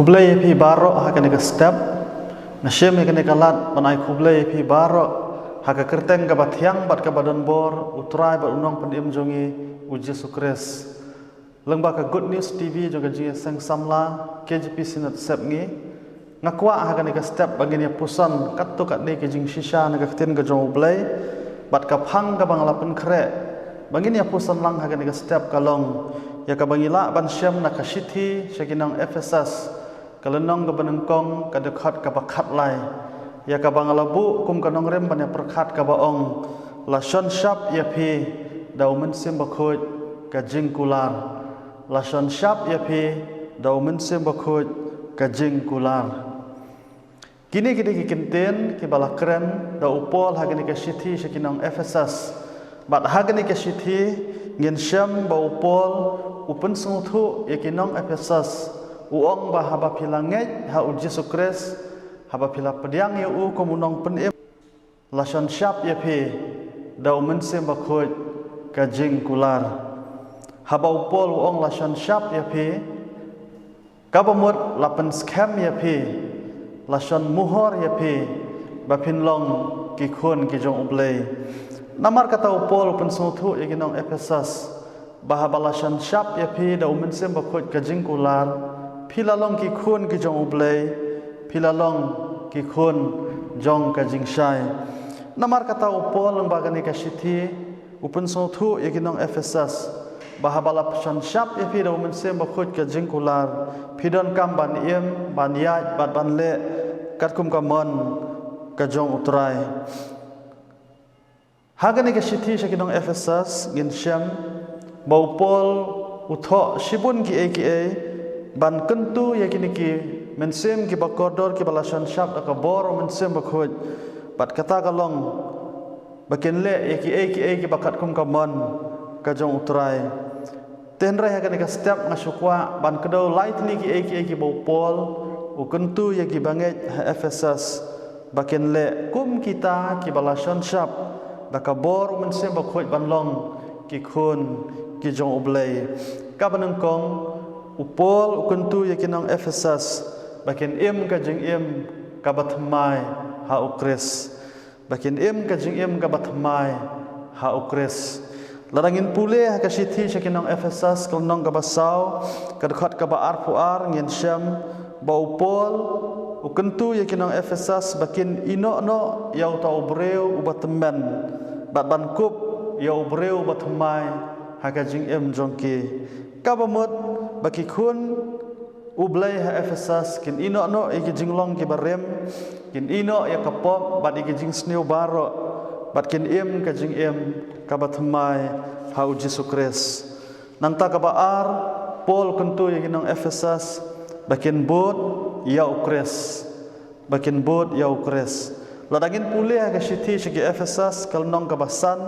kublai pi baro hakane ka step na shem hakane ka lat panai kublai pi baro haka kerteng ka bathyang bat ka badan bor utrai bat unong pendim jongi uji sukres lengba ka good news tv jonga jinga sang samla kjp sinat sep ngi ngakwa hakane ka step bagini pusan katto kat ne ke jing shisha na ka tin ka jong ublai bat ka phang ka bangla pen kre bagini pusan lang hakane ka step kalong ya ka bangila ban shem na ka shithi shakinang Ephesus kalenong ka banengkong ka dekhat ka bakhat lai ya ka bangalabu kum ka nongrem ban ya perkhat ka baong la shon shap ya phi daumen sim bakhoj ka jingkular la shon shap ya phi daumen sim bakhoj ka jingkular kini ki kinten ki balakren da upol hagani ka shithi shakinang Ephesus bat hagani ka shithi ngin shem ba upol upen sungthu yakinong Ephesus uong ba haba pilanget ha uji sukres haba pila pediang ya u komunong penim lasan syap ya phi dau mensem bakhoj ka jingkular haba upol uong lasan syap ya phi kabamut lapen scam ya phi lasan muhor ya phi ba pinlong ki khon ki jong ublei namar kata upol upen sungthu yakinong Ephesus bahabalasan syap ya phi da umensem bakhoj ka jingkular philalong ki khun ki jong ublei philalong ki khun jong ka jingshai namar kata upol lembagani ka shithi upun sothu yakinong Ephesus bahabalasan syap ya phi da umensem bakhoj ka jingkular phidon kam ban iem ban yat bat ban le katkum ka mon ka jong utrai hagani ka shithi shakinong Ephesus gin syam baupol utho shibun ki aka ban kentu yakini ki mensem ki bakodor ki balasan syab ka bor mensem bakhoj bat kata kalong bakin le aka ki bakat kum kamon ka jong utrai tenrai ha ka step ngasukwa ban kedo lightly ki aka ki baupol ukentu yaki banget Ephesus bakin le kum kita ki balasan syab ka bor mensem bakhoj ban long ki khun ki jong ublei ka banengkong upol ukentu yakinang Ephesus bakin im ka jing im ka bathmai ha ukres bakin im ka jing im ka bathmai ha ukres larangin pule ha ka shithi yakinang Ephesus kalnong ka basau ka dekhat ka ba arpuar ngin syam ba upol ukentu yakinang Ephesus bakin ino no yau ta ubreu ubatemen bat bankup yau ubreu bathmai haka jing em jongki kabamut baki khun ublai ha Ephesus kin ino no iki jinglong ki barem kin ino ya kapop bad iki jing sneu baro bad kin em ka jing em ka bathmai ha uji sukres nanta ka baar pol kentu iki nang Ephesus bakin bot ya ukres bakin bot ya ukres ladangin pule ha ka shithi shiki Ephesus kalnong ka basan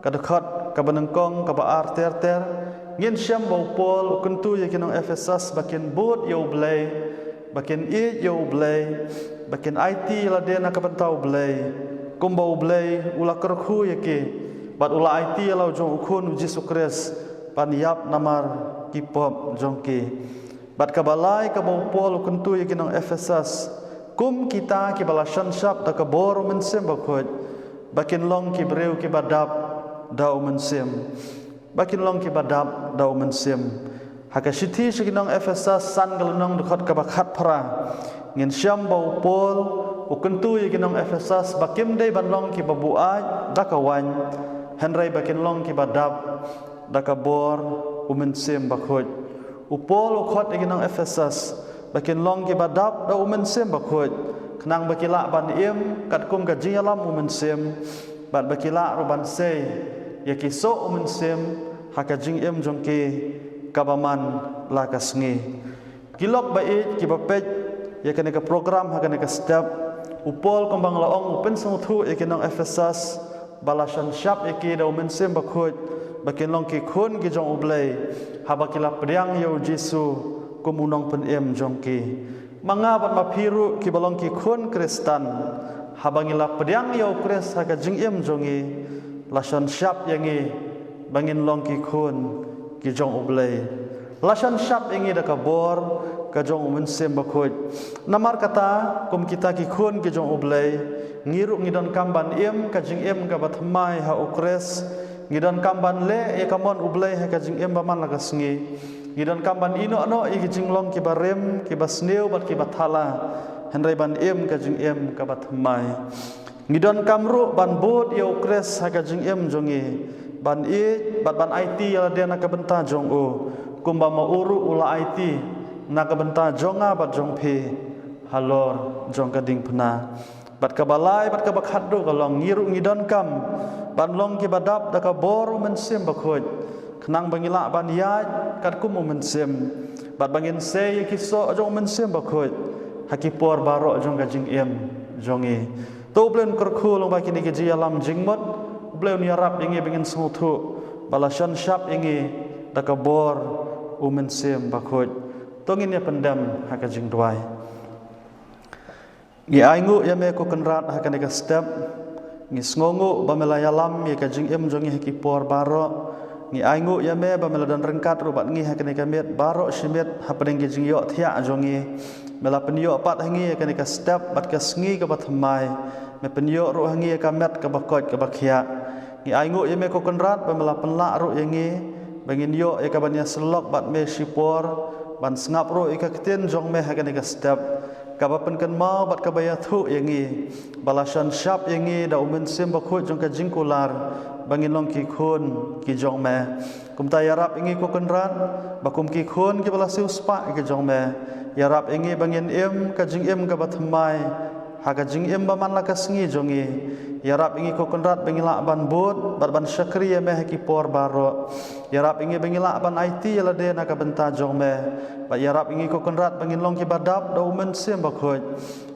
kadekhat ka banengkong ka baar ter ngin syam baupol kentu yakinong Ephesus bakin bot ya ublei bakin i ya ublei bakin IT ladena ka bantau ublei kum ba ublei ula kerkhu yaki bat ula IT lau jong ukhun uji sukres pan yap namar kipop jongki bat ka balai ka baupol kentu yakinong Ephesus kum kita ki balasan syap ta ka bor mensem bakhoj bakin long ki breu ki badap dau mensem bakin long ki badap dau mensem haka shithi shikinong Ephesus san galunong dekhat ka bakhat phara ngin syam bau pol ukentu yikinong Ephesus bakim dei banlong ki babuaj dakawan henrai bakin long ki badap dakabor umensem bakhoj upol ukhot yikinong Ephesus bakin long ki badap dau umensem bakhoj kenang bakila ban iem katkum ka jingalam umensem bat bakila ruban sei yaki so umensem haka jing em jongki kabaman lakasngi kilok bait ki bapet yakane ka program haka ne ka step upol kombang laong upen sungthu yakinong Ephesus balasan syap yaki da umensem bakhoj bakin long ki khun ki jong ublei haba kilap pediang yo Jesu kumunong pen em jongki manga bat mapiru ki balong ki khun Kristen haba ngilap pediang yo kres haka jing em jongi lasan syap yangi bangin long ki khun ki jong ublei lasan syap yangi da kabor ka jong umen sem bakhoj namar kata kum kita ki khun ki jong ublei ngiru ngidon kamban em ka jing em ka bathmai ha ukres ngidon kamban le e kamon ublei ha ka jing em baman la ka sngi ngidon kamban ino no e ki jing long ki barem ki basneu bat ki bathala henrai ban em ka jing em ka bathmai ngidon kamru ban bot e ukres ha ka jing em jongi ban bat ban IT ala dia nak benta jong o kumba ma uru ula IT nak benta jonga bat jong phe halor jong kading phna bat ka balai bat ka bakhat do ka long ngiru ngidon kam ban long ki badap da ka bor men sem bakhoj khnang bangila ban ya kat kum men sem bat bangin se ki so jong men sem bakhoj hakipor baro jong ka jing em jong e to blen kor khu long ba kini ki ji alam jingmot beliau ni Arab ingi bingin smutu balasan syap ingi dakabor umen sem bakhoj tongin ya pendam haka jing duai ngi aingu ya me ko kenrat haka ne ka step ngi sngongu bamelayalam ya ka jing em jongi haki por baro ngi aingu ya me bameladan rengkat rubat ngi haka ne ka met baro simet hapadeng jing yo thia jongi mela penyo pat hangi haka ne ka step bat ka sngi ka bathmai me penyo ru hangi ka met ka bakoj ka bakhia ngi aingu ye me ko kenrat pamela penla ru yengi bangin yo e ka banya selok bat me sipor ban sngap ru e ka keten jong me ha ka ne ka step ka ba pen kan mau bat ka baya thu yengi balasan syap yengi da umen sem bakhoj jong ka jingkular bangin long ki khun ki jong me kum ta yarap yengi ko kenrat bakum ki khun ki balasiu spa ki jong me yarap yengi bangin em ka jing em ka bathmai ha ka jing em ba man la ka sngi jongi yarap ingi ko kenrat bengila ban bot ban syakri ya meh ki por baro yarap ingi bengila ban IT ala de nak benta jong meh ba yarap ingi ko kenrat bengin long ki badap da umen sem bakhoj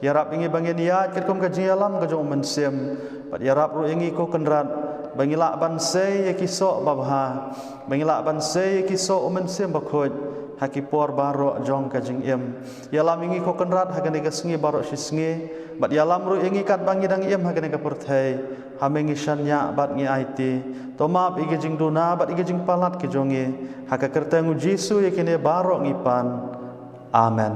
yarap ingi bangin ya kitkom ka jialam ka jong umen sem ba yarap ru ingi ko kenrat bengila ban se ya ki so babha bengila ban se ya ki so umen sem bakhoj haki por baro jong ka jing em yalam ingi ko kenrat ha ka ne ka sngi baro si sngi bat yalam ru ingi kat bangi dang em ha ka ne ka perthai hamengi shanya bat ngi IT to map igi jing duna bat igi jing palat ki jongi ha ka kerta ngu jisu ye kene baro ngi pan amen